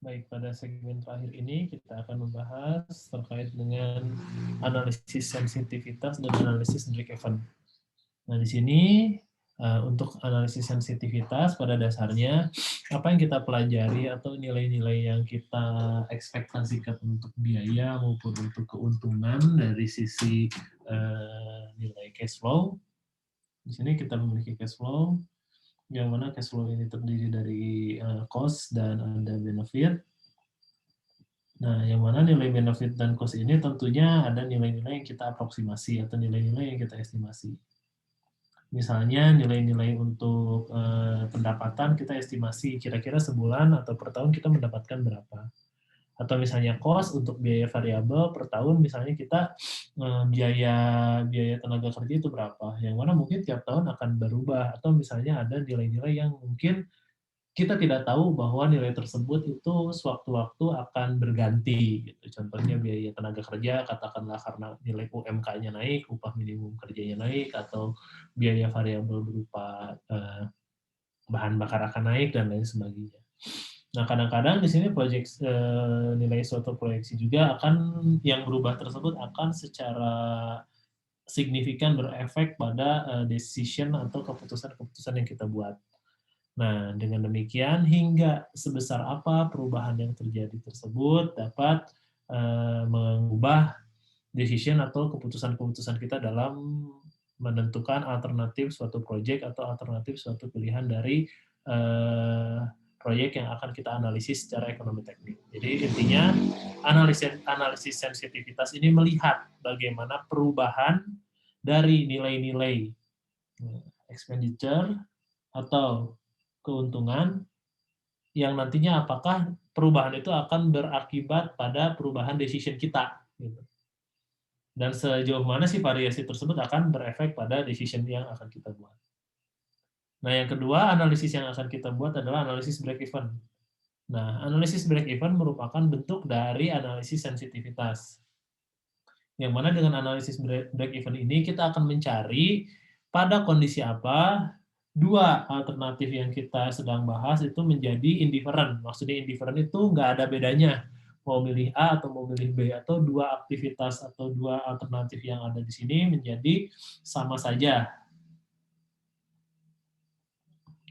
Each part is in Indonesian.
Baik, pada segmen terakhir ini kita akan membahas terkait dengan analisis sensitivitas dan analisis break-even. Nah, di sini untuk analisis sensitivitas pada dasarnya apa yang kita pelajari atau nilai-nilai yang kita ekspektasikan untuk biaya maupun untuk keuntungan dari sisi nilai cash flow. Di sini kita memiliki cash flow, yang mana cash flow ini terdiri dari cost dan ada benefit. Nah, yang mana nilai benefit dan cost ini tentunya ada nilai-nilai yang kita aproksimasi atau nilai-nilai yang kita estimasi. Misalnya nilai-nilai untuk pendapatan kita estimasi kira-kira sebulan atau per tahun kita mendapatkan berapa. Atau misalnya cost untuk biaya variabel per tahun misalnya kita biaya tenaga kerja itu berapa. Yang mana mungkin tiap tahun akan berubah atau misalnya ada nilai-nilai yang mungkin kita tidak tahu bahwa nilai tersebut itu sewaktu-waktu akan berganti. Gitu. Contohnya biaya tenaga kerja, katakanlah karena nilai UMK-nya naik, upah minimum kerjanya naik, atau biaya variabel berupa bahan bakar akan naik, dan lain sebagainya. Nah, kadang-kadang di sini nilai suatu proyeksi juga akan yang berubah tersebut akan secara signifikan berefek pada decision atau keputusan-keputusan yang kita buat. Nah, dengan demikian hingga sebesar apa perubahan yang terjadi tersebut dapat mengubah decision atau keputusan-keputusan kita dalam menentukan alternatif suatu proyek atau alternatif suatu pilihan dari proyek yang akan kita analisis secara ekonomi teknik. Jadi intinya analisis sensitivitas ini melihat bagaimana perubahan dari nilai-nilai expenditure atau keuntungan yang nantinya apakah perubahan itu akan berakibat pada perubahan decision kita. Gitu. Dan sejauh mana sih variasi tersebut akan berefek pada decision yang akan kita buat. Nah, yang kedua, analisis yang akan kita buat adalah analisis break-even. Nah, analisis break-even merupakan bentuk dari analisis sensitivitas. Yang mana dengan analisis break-even ini kita akan mencari pada kondisi apa dua alternatif yang kita sedang bahas itu menjadi indifferent. Maksudnya indifferent itu nggak ada bedanya. Mau milih A atau mau milih B, atau dua aktivitas atau dua alternatif yang ada di sini menjadi sama saja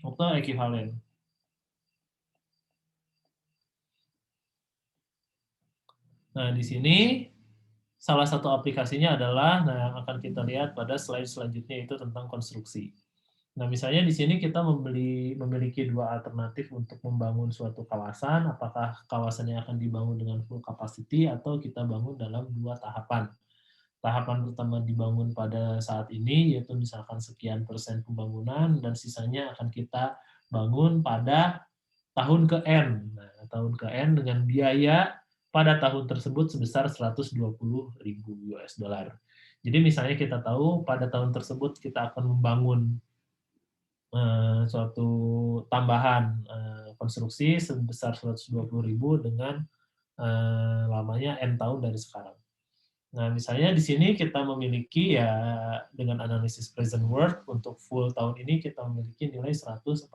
atau ekivalen. Nah, di sini salah satu aplikasinya adalah yang akan kita lihat pada slide selanjutnya, itu tentang konstruksi. Nah, misalnya di sini kita memiliki dua alternatif untuk membangun suatu kawasan, apakah kawasan yang akan dibangun dengan full capacity atau kita bangun dalam dua tahapan. Tahapan pertama dibangun pada saat ini, yaitu misalkan sekian persen pembangunan, dan sisanya akan kita bangun pada tahun ke N. Nah, tahun ke N dengan biaya pada tahun tersebut sebesar 120.000 US dollar. Jadi misalnya kita tahu pada tahun tersebut kita akan membangun suatu tambahan konstruksi sebesar 120.000 dengan lamanya N tahun dari sekarang. Nah, misalnya di sini kita memiliki ya dengan analisis present worth untuk full tahun ini kita memiliki nilai 140.000.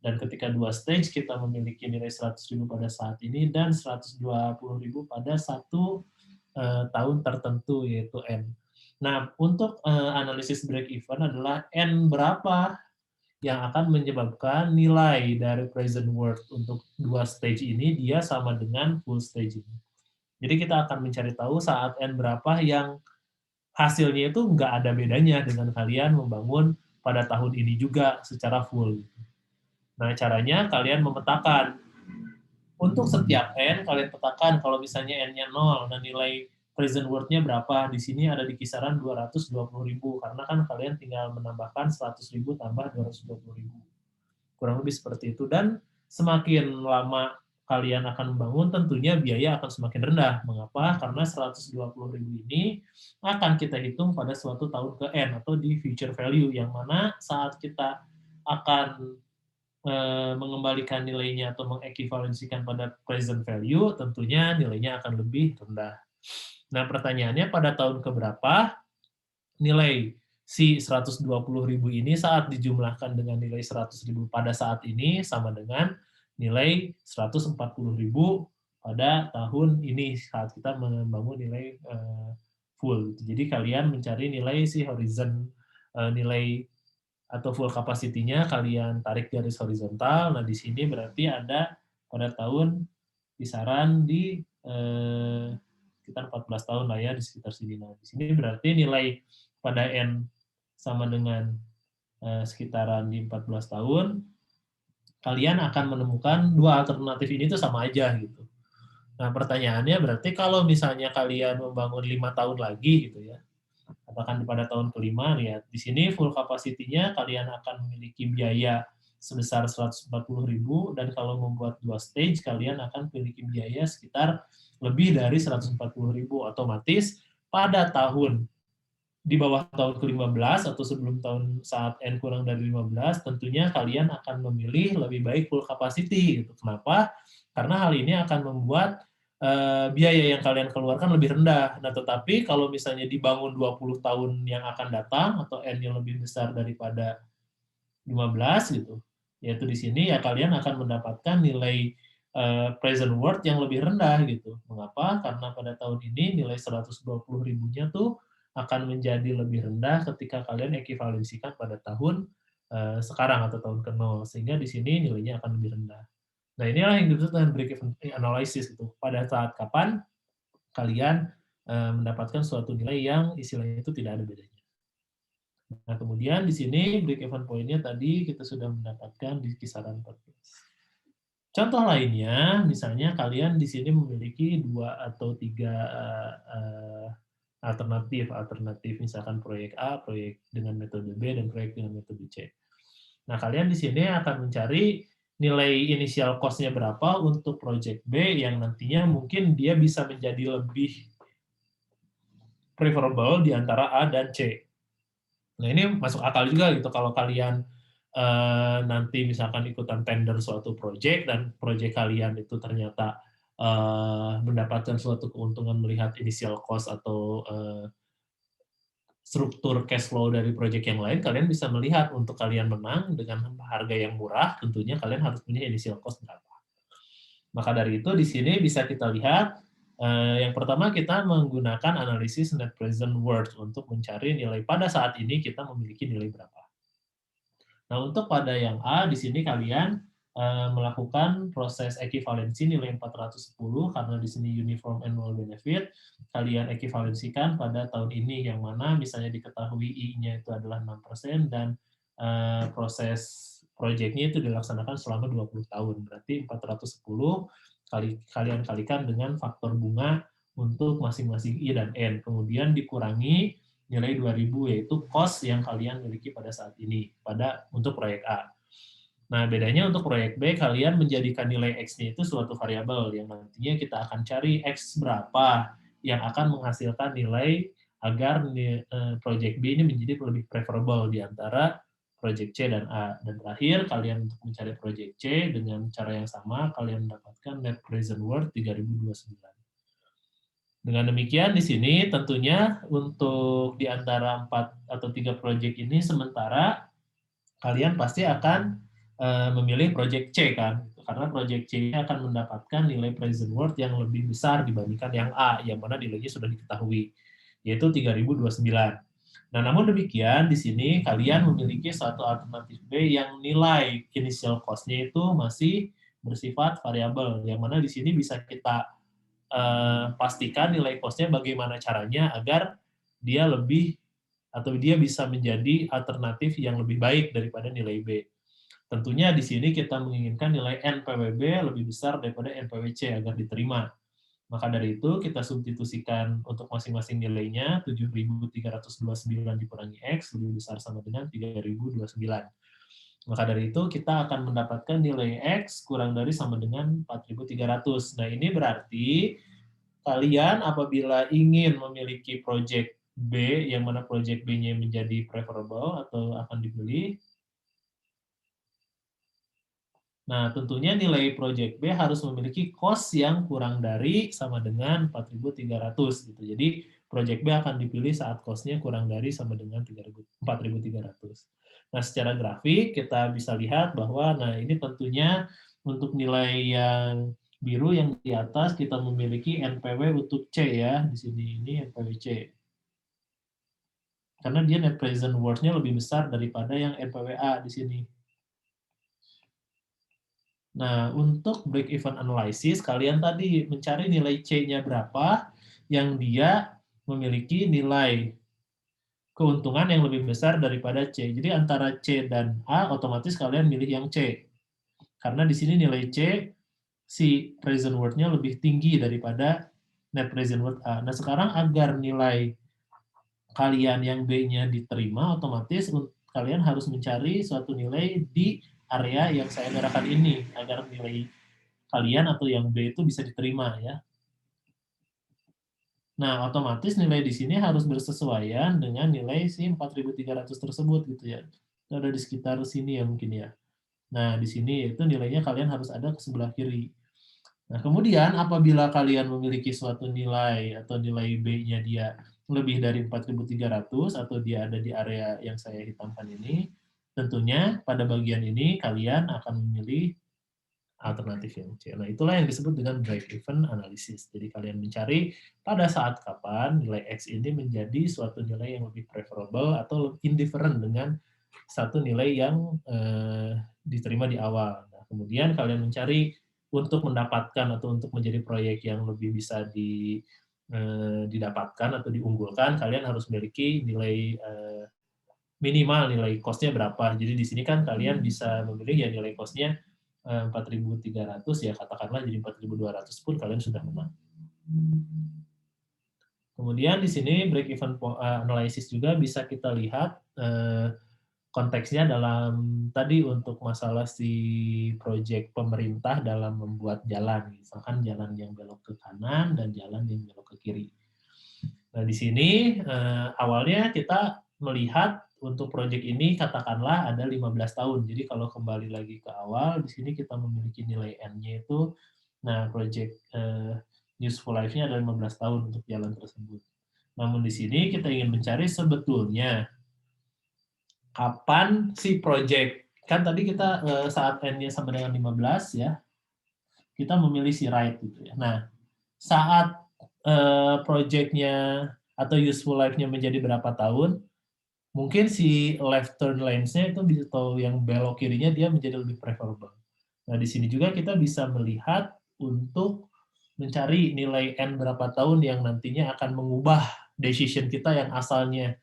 Dan ketika dua stage kita memiliki nilai 100.000 pada saat ini dan 120.000 pada satu tahun tertentu yaitu N. Nah, untuk analisis break even adalah N berapa yang akan menyebabkan nilai dari present worth untuk dua stage ini dia sama dengan full stage ini. Jadi kita akan mencari tahu saat N berapa yang hasilnya itu nggak ada bedanya dengan kalian membangun pada tahun ini juga secara full. Nah, caranya kalian memetakan. Untuk setiap N, kalian petakan kalau misalnya N-nya 0 dan nilai present worth-nya berapa. Di sini ada di kisaran 220.000, karena kan kalian tinggal menambahkan 100.000 tambah 220.000. Kurang lebih seperti itu. Dan semakin lama kalian akan membangun, tentunya biaya akan semakin rendah. Mengapa? Karena 120.000 ini akan kita hitung pada suatu tahun ke N atau di future value, yang mana saat kita akan mengembalikan nilainya atau mengekivalensikan pada present value, tentunya nilainya akan lebih rendah. Nah, pertanyaannya pada tahun keberapa nilai si 120.000 ini saat dijumlahkan dengan nilai 100.000 pada saat ini sama dengan nilai 140.000 pada tahun ini saat kita membangun nilai full. Jadi kalian mencari nilai si horizon nilai atau full capacity-nya kalian tarik garis horizontal. Nah, di sini berarti ada pada tahun kisaran di sekitar 14 tahun lah ya, di sekitar sini. Nah, di sini berarti nilai pada N sama dengan sekitaran di 14 tahun, kalian akan menemukan dua alternatif ini tuh sama aja gitu. Nah, pertanyaannya berarti kalau misalnya kalian membangun 5 tahun lagi gitu ya, katakan pada tahun kelima, lihat di sini full capacity-nya kalian akan memiliki biaya sebesar 140.000 dan kalau membuat 2 stage kalian akan memiliki biaya sekitar lebih dari 140.000. Otomatis pada tahun di bawah tahun ke-15 atau sebelum tahun saat N kurang dari 15, tentunya kalian akan memilih lebih baik full capacity. Gitu. Kenapa? Karena hal ini akan membuat biaya yang kalian keluarkan lebih rendah. Nah, tetapi kalau misalnya dibangun 20 tahun yang akan datang atau N yang lebih besar daripada 15 gitu, yaitu di sini ya kalian akan mendapatkan nilai present worth yang lebih rendah gitu. Mengapa? Karena pada tahun ini nilai 120.000-nya tuh akan menjadi lebih rendah ketika kalian ekivalensikan pada tahun sekarang atau tahun ke-0, sehingga di sini nilainya akan lebih rendah. Nah, inilah yang disebut dengan break-even analysis itu. Pada saat kapan kalian mendapatkan suatu nilai yang istilahnya itu tidak ada bedanya. Nah, kemudian di sini break-even point-nya tadi kita sudah mendapatkan di kisaran 14. Contoh lainnya, misalnya kalian di sini memiliki 2 atau 3 alternatif misalkan proyek A, proyek dengan metode B, dan proyek dengan metode C. Nah, kalian di sini akan mencari nilai initial cost-nya berapa untuk proyek B yang nantinya mungkin dia bisa menjadi lebih preferable di antara A dan C. Nah, ini masuk akal juga gitu kalau kalian nanti misalkan ikutan tender suatu proyek dan proyek kalian itu ternyata mendapatkan suatu keuntungan melihat initial cost atau struktur cash flow dari proyek yang lain, kalian bisa melihat untuk kalian menang dengan harga yang murah, tentunya kalian harus punya initial cost berapa. Maka dari itu di sini bisa kita lihat yang pertama kita menggunakan analisis net present worth untuk mencari nilai pada saat ini kita memiliki nilai berapa. Nah, untuk pada yang A di sini kalian melakukan proses ekivalensi nilai 410 karena di sini uniform annual benefit kalian ekivalensikan pada tahun ini yang mana misalnya diketahui I-nya itu adalah 6% dan proses proyeknya itu dilaksanakan selama 20 tahun. Berarti 410 kalian kalikan dengan faktor bunga untuk masing-masing I dan N. Kemudian dikurangi nilai 2.000 yaitu cost yang kalian miliki pada saat ini untuk proyek A. Nah, bedanya untuk proyek B, kalian menjadikan nilai X-nya itu suatu variabel yang nantinya kita akan cari X berapa yang akan menghasilkan nilai agar proyek B ini menjadi lebih preferable di antara proyek C dan A. Dan terakhir, kalian untuk mencari proyek C dengan cara yang sama, kalian mendapatkan net present worth 3.029. Dengan demikian di sini tentunya untuk di antara 4 atau 3 proyek ini sementara kalian pasti akan memilih proyek C kan, karena proyek C akan mendapatkan nilai present worth yang lebih besar dibandingkan yang A, yang mana nilainya sudah diketahui, yaitu 3.029. Nah, namun demikian di sini kalian memiliki satu alternatif B yang nilai initial cost-nya itu masih bersifat variabel, yang mana di sini bisa kita pastikan nilai cost-nya bagaimana caranya agar dia lebih atau dia bisa menjadi alternatif yang lebih baik daripada nilai B. Tentunya di sini kita menginginkan nilai NPWB lebih besar daripada NPWC agar diterima. Maka dari itu kita substitusikan untuk masing-masing nilainya 7.329 dikurangi X lebih besar sama dengan 3.029. Maka dari itu kita akan mendapatkan nilai X kurang dari sama dengan 4.300. Nah, ini berarti kalian apabila ingin memiliki project B, yang mana project B-nya menjadi preferable atau akan dibeli, nah tentunya nilai project B harus memiliki cost yang kurang dari sama dengan 4.300 gitu. Jadi project B akan dipilih saat cost-nya kurang dari sama dengan 4.300. Nah, secara grafik kita bisa lihat bahwa nah ini tentunya Untuk nilai yang biru yang di atas kita memiliki NPW untuk C ya, di sini ini NPW C. Karena dia net present worth-nya lebih besar daripada yang NPW A di sini. Nah, untuk break even analysis, kalian tadi mencari nilai C-nya berapa yang dia memiliki nilai keuntungan yang lebih besar daripada C. Jadi antara C dan A, otomatis kalian milih yang C. Karena di sini nilai C, si present worth-nya lebih tinggi daripada net present worth A. Nah, sekarang agar nilai kalian yang B-nya diterima, otomatis kalian harus mencari suatu nilai di area yang saya nyerahkan ini, agar nilai kalian atau yang B itu bisa diterima ya. Nah, otomatis nilai di sini harus bersesuaian dengan nilai si 4.300 tersebut gitu ya. Itu ada di sekitar sini ya mungkin ya. Nah, di sini itu nilainya kalian harus ada ke sebelah kiri. Nah, kemudian apabila kalian memiliki suatu nilai atau nilai B-nya dia lebih dari 4.300 atau dia ada di area yang saya hitamkan ini, tentunya pada bagian ini kalian akan memilih alternatif yang C. Nah, itulah yang disebut dengan break-even analysis. Jadi kalian mencari pada saat kapan nilai X ini menjadi suatu nilai yang lebih preferable atau indifferent dengan satu nilai yang diterima di awal. Nah, kemudian kalian mencari untuk mendapatkan atau untuk menjadi proyek yang lebih bisa didapatkan atau diunggulkan, kalian harus memiliki nilai minimal nilai cost-nya berapa. Jadi di sini kan kalian bisa memilih ya nilai cost-nya 4.300 ya katakanlah jadi 4.200 pun kalian sudah menang. Kemudian di sini break even analysis juga bisa kita lihat konteksnya dalam tadi untuk masalah si proyek pemerintah dalam membuat jalan, misalkan jalan yang belok ke kanan dan jalan yang belok ke kiri. Nah, di sini awalnya kita melihat untuk proyek ini katakanlah ada 15 tahun. Jadi kalau kembali lagi ke awal, di sini kita memiliki nilai N-nya itu, nah proyek useful life-nya ada 15 tahun untuk jalan tersebut. Namun di sini kita ingin mencari sebetulnya kapan si proyek, kan tadi kita saat N-nya sama dengan 15 ya, kita memilih si right gitu ya. Nah, saat proyeknya atau useful life-nya menjadi berapa tahun, mungkin si left turn lanes-nya itu atau yang belok kirinya dia menjadi lebih preferable. Nah, di sini juga kita bisa melihat untuk mencari nilai N berapa tahun yang nantinya akan mengubah decision kita yang asalnya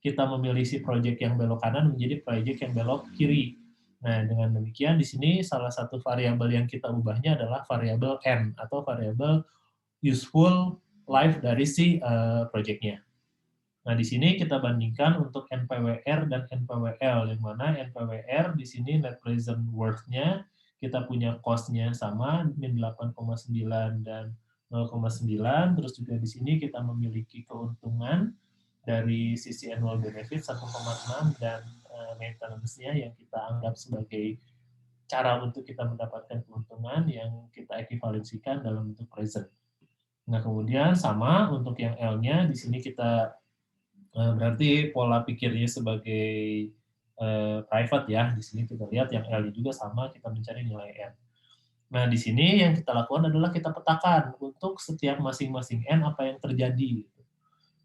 kita memilih si project yang belok kanan menjadi project yang belok kiri. Nah, dengan demikian di sini salah satu variabel yang kita ubahnya adalah variabel N atau variabel useful life dari si project-nya. Nah, di sini kita bandingkan untuk NPWR dan NPWL, yang mana NPWR di sini net present worth-nya kita punya cost-nya sama, min 8,9 dan 0,9, terus juga di sini kita memiliki keuntungan dari sisi annual benefit 1,6 dan maintenance-nya yang kita anggap sebagai cara untuk kita mendapatkan keuntungan yang kita ekivalensikan dalam bentuk present. Nah, kemudian sama untuk yang L-nya, di sini kita berarti pola pikirnya sebagai private ya. Di sini kita lihat yang L juga sama, kita mencari nilai N. Nah, di sini yang kita lakukan adalah kita petakan untuk setiap masing-masing N apa yang terjadi.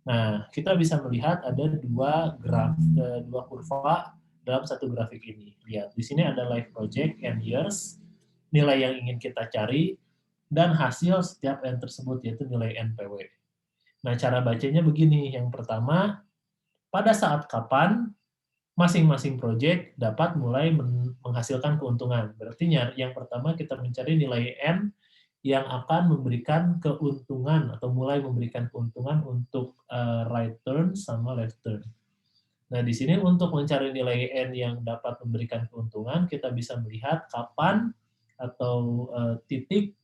Nah, kita bisa melihat ada dua kurva dalam satu grafik ini. Lihat, di sini ada life project and years, nilai yang ingin kita cari, dan hasil setiap N tersebut, yaitu nilai NPW. Nah, cara bacanya begini. Yang pertama, pada saat kapan masing-masing project dapat mulai menghasilkan keuntungan. Berarti yang pertama kita mencari nilai N yang akan memberikan keuntungan atau mulai memberikan keuntungan untuk right turn sama left turn. Nah, di sini untuk mencari nilai N yang dapat memberikan keuntungan, kita bisa melihat kapan atau titik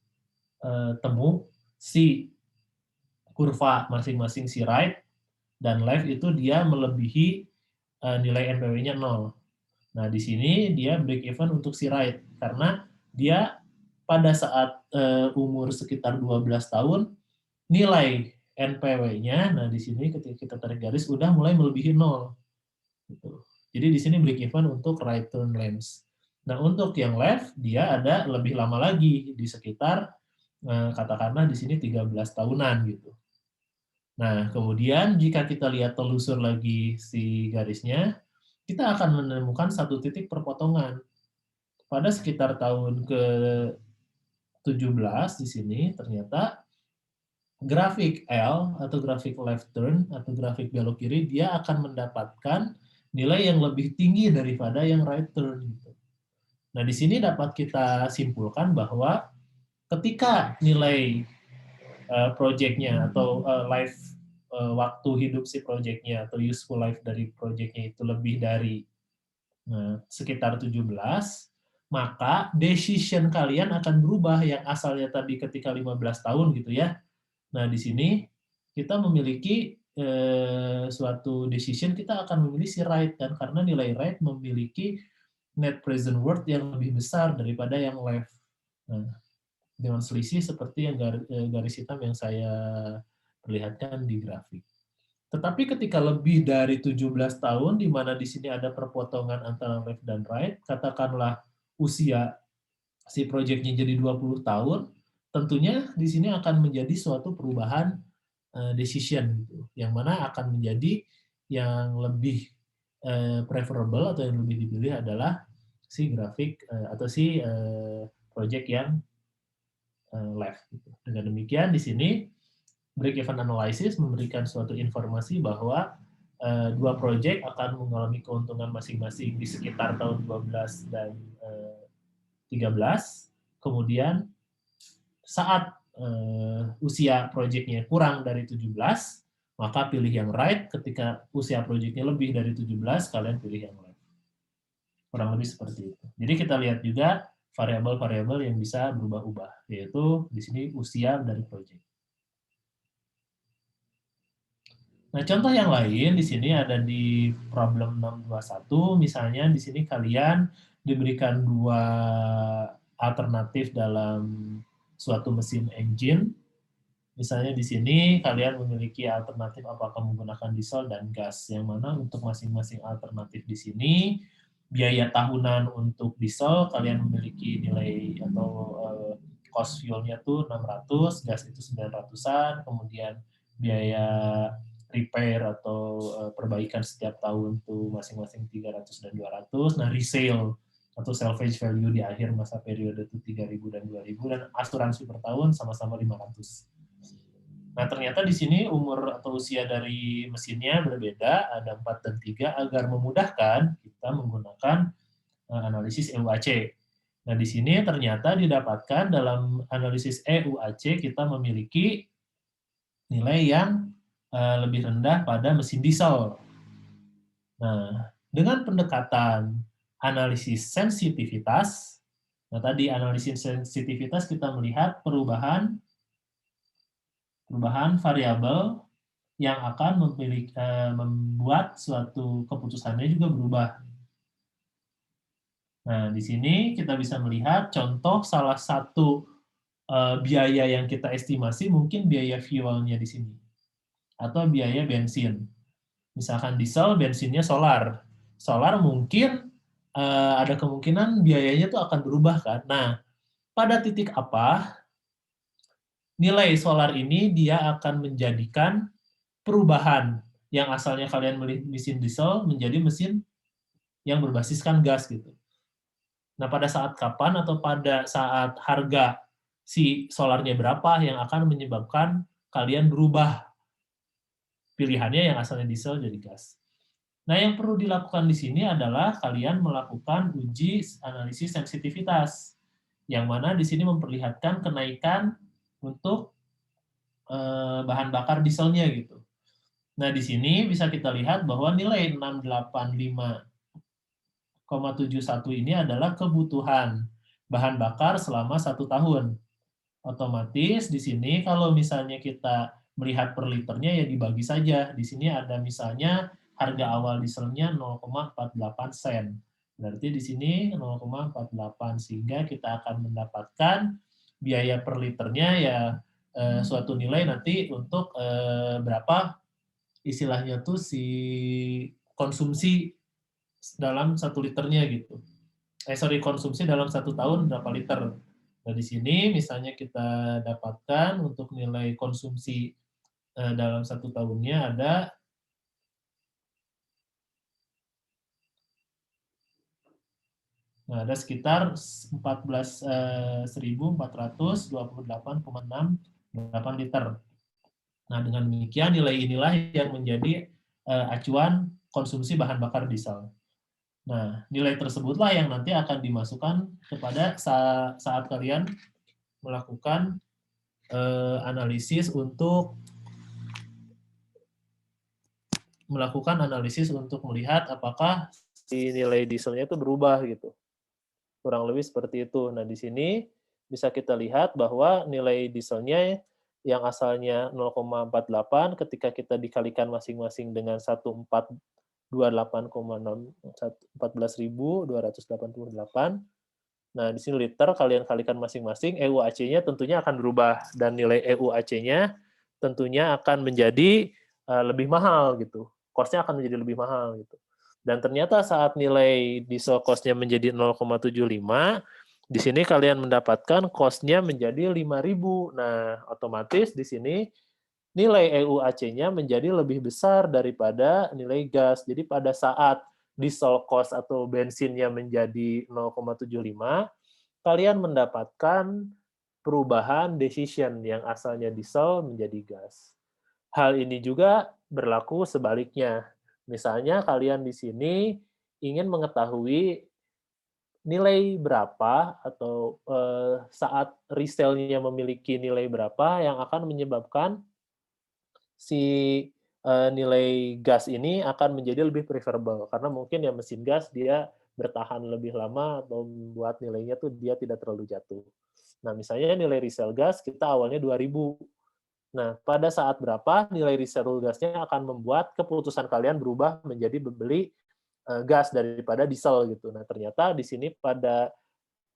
temu si kurva masing-masing si right dan left itu dia melebihi nilai NPW-nya 0. Nah, di sini dia break even untuk si right karena dia pada saat umur sekitar 12 tahun nilai NPW-nya, nah di sini ketika kita tarik garis udah mulai melebihi 0. Gitu. Jadi di sini break even untuk right turn lanes. Nah, untuk yang left, dia ada lebih lama lagi, di sekitar, katakanlah di sini 13 tahunan gitu. Nah, kemudian jika kita lihat telusur lagi si garisnya, kita akan menemukan satu titik perpotongan. Pada sekitar tahun ke-17 di sini, ternyata grafik L atau grafik left turn atau grafik belok kiri, dia akan mendapatkan nilai yang lebih tinggi daripada yang right turn gitu. Nah, di sini dapat kita simpulkan bahwa ketika nilai project-nya atau waktu hidup si project-nya atau useful life dari project-nya itu lebih dari sekitar 17, maka decision kalian akan berubah yang asalnya tadi ketika 15 tahun gitu ya. Nah, di sini kita memiliki suatu decision, kita akan memilih si right kan, karena nilai right memiliki net present worth yang lebih besar daripada yang left. Nah, dengan selisih seperti yang garis hitam yang saya perlihatkan di grafik. Tetapi ketika lebih dari 17 tahun, di mana di sini ada perpotongan antara left dan right, katakanlah usia si proyeknya jadi 20 tahun, tentunya di sini akan menjadi suatu perubahan decision, gitu, yang mana akan menjadi yang lebih preferable atau yang lebih dipilih adalah si grafik atau si project yang left. Gitu. Dengan demikian di sini break-even analysis memberikan suatu informasi bahwa dua proyek akan mengalami keuntungan masing-masing di sekitar tahun 12 dan 13. Kemudian saat usia proyeknya kurang dari 17, maka pilih yang right. Ketika usia proyeknya lebih dari 17, kalian pilih yang left. Kurang lebih seperti itu. Jadi kita lihat juga variabel-variabel yang bisa berubah-ubah, yaitu di sini usia dari proyek. Nah, contoh yang lain di sini ada di problem 621, misalnya di sini kalian diberikan dua alternatif dalam suatu mesin engine. Misalnya di sini kalian memiliki alternatif apakah menggunakan diesel dan gas, yang mana untuk masing-masing alternatif di sini biaya tahunan untuk diesel kalian memiliki nilai atau cost fuel-nya tuh 600, gas itu 900-an, kemudian biaya repair atau perbaikan setiap tahun tuh masing-masing 300 dan 200. Nah, resale atau salvage value di akhir masa periode itu 3.000 dan 2.000, dan asuransi per tahun sama-sama 500. Nah, ternyata di sini umur atau usia dari mesinnya berbeda, ada 4 dan 3, agar memudahkan kita menggunakan analisis EUAC. Nah, di sini ternyata didapatkan dalam analisis EUAC kita memiliki nilai yang lebih rendah pada mesin diesel. Nah, dengan pendekatan analisis sensitivitas, nah tadi analisis sensitivitas kita melihat perubahan variabel yang akan membuat suatu keputusannya juga berubah. Nah, di sini kita bisa melihat contoh salah satu biaya yang kita estimasi mungkin biaya fuelnya di sini, atau biaya bensin. Misalkan diesel, bensinnya solar. Solar mungkin ada kemungkinan biayanya tuh akan berubah kan. Nah, pada titik apa nilai solar ini dia akan menjadikan perubahan yang asalnya kalian beli mesin diesel menjadi mesin yang berbasiskan gas gitu. Nah, pada saat kapan atau pada saat harga si solarnya berapa yang akan menyebabkan kalian berubah pilihannya yang asalnya diesel jadi gas. Nah, yang perlu dilakukan di sini adalah kalian melakukan uji analisis sensitivitas, yang mana di sini memperlihatkan kenaikan untuk bahan bakar dieselnya gitu. Nah, di sini bisa kita lihat bahwa nilai 685,71 ini adalah kebutuhan bahan bakar selama 1 tahun. Otomatis di sini kalau misalnya kita melihat per liternya ya dibagi saja. Di sini ada misalnya harga awal dieselnya 0,48 sen. Berarti di sini 0,48, sehingga kita akan mendapatkan biaya per liternya ya suatu nilai nanti untuk berapa istilahnya tuh si konsumsi dalam 1 liternya gitu. konsumsi dalam 1 tahun berapa liter. Nah, di sini misalnya kita dapatkan untuk nilai konsumsi dalam 1 tahunnya ada sekitar 14.428,68 liter. Nah, dengan demikian nilai inilah yang menjadi acuan konsumsi bahan bakar diesel. Nah, nilai tersebutlah yang nanti akan dimasukkan kepada saat kalian melakukan analisis untuk melihat apakah si nilai dieselnya itu berubah gitu. Kurang lebih seperti itu. Nah, di sini bisa kita lihat bahwa nilai dieselnya yang asalnya 0,48 ketika kita dikalikan masing-masing dengan 14.288. Nah, di sini liter kalian kalikan masing-masing, EUAC-nya tentunya akan berubah dan nilai EUAC-nya tentunya akan menjadi lebih mahal gitu. Cost-nya akan menjadi lebih mahal gitu. Dan ternyata saat nilai diesel cost-nya menjadi 0,75, di sini kalian mendapatkan cost-nya menjadi 5.000. Nah, otomatis di sini nilai EUAC-nya menjadi lebih besar daripada nilai gas. Jadi pada saat diesel cost atau bensinnya menjadi 0,75, kalian mendapatkan perubahan decision yang asalnya diesel menjadi gas. Hal ini juga berlaku sebaliknya. Misalnya kalian di sini ingin mengetahui nilai berapa atau saat resale-nya memiliki nilai berapa yang akan menyebabkan si nilai gas ini akan menjadi lebih preferable karena mungkin ya mesin gas dia bertahan lebih lama atau membuat nilainya tuh dia tidak terlalu jatuh. Nah, misalnya nilai resale gas kita awalnya 2.000. Nah, pada saat berapa nilai resale gasnya akan membuat keputusan kalian berubah menjadi membeli gas daripada diesel gitu. Nah, ternyata di sini pada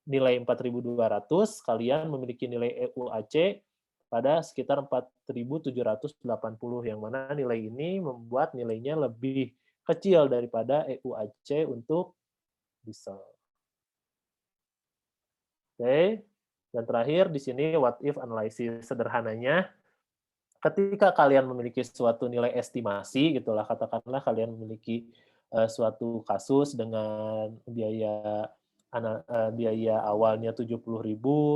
nilai 4.200 kalian memiliki nilai EUAC pada sekitar 4.780 yang mana nilai ini membuat nilainya lebih kecil daripada EUAC untuk diesel. Oke. Dan terakhir di sini what if analysis. Sederhananya, ketika kalian memiliki suatu nilai estimasi gitulah, katakanlah kalian memiliki suatu kasus dengan biaya awalnya 70.000,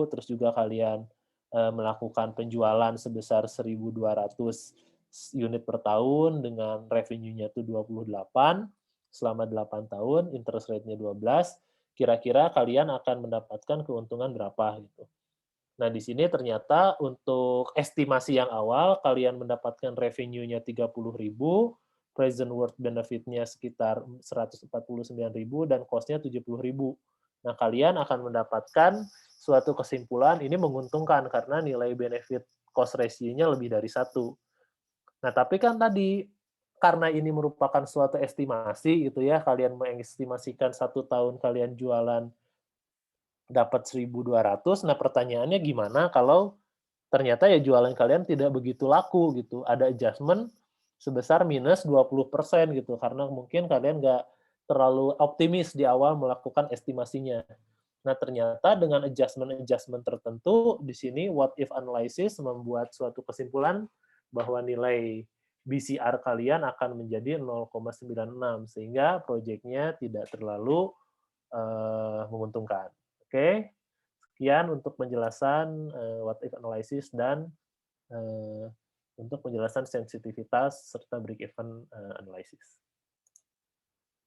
terus juga kalian melakukan penjualan sebesar 1.200 unit per tahun dengan revenue-nya itu 28 selama 8 tahun, interest rate-nya 12, kira-kira kalian akan mendapatkan keuntungan berapa gitu. Nah, di sini ternyata untuk estimasi yang awal, kalian mendapatkan revenue-nya 30.000, present worth benefit-nya sekitar 149.000, dan cost-nya 70.000. Nah, kalian akan mendapatkan suatu kesimpulan, ini menguntungkan karena nilai benefit cost ratio-nya lebih dari 1. Nah, tapi kan tadi, karena ini merupakan suatu estimasi gitu ya, kalian mengestimasikan 1 tahun kalian jualan dapat 1.200. Nah, pertanyaannya gimana kalau ternyata ya jualan kalian tidak begitu laku gitu. Ada adjustment sebesar minus 20% gitu, karena mungkin kalian nggak terlalu optimis di awal melakukan estimasinya. Nah, ternyata dengan adjustment-adjustment tertentu, di sini what if analysis membuat suatu kesimpulan bahwa nilai BCR kalian akan menjadi 0,96, sehingga proyeknya tidak terlalu menguntungkan. Oke, sekian untuk penjelasan what if analysis dan untuk penjelasan sensitivitas serta break even analysis.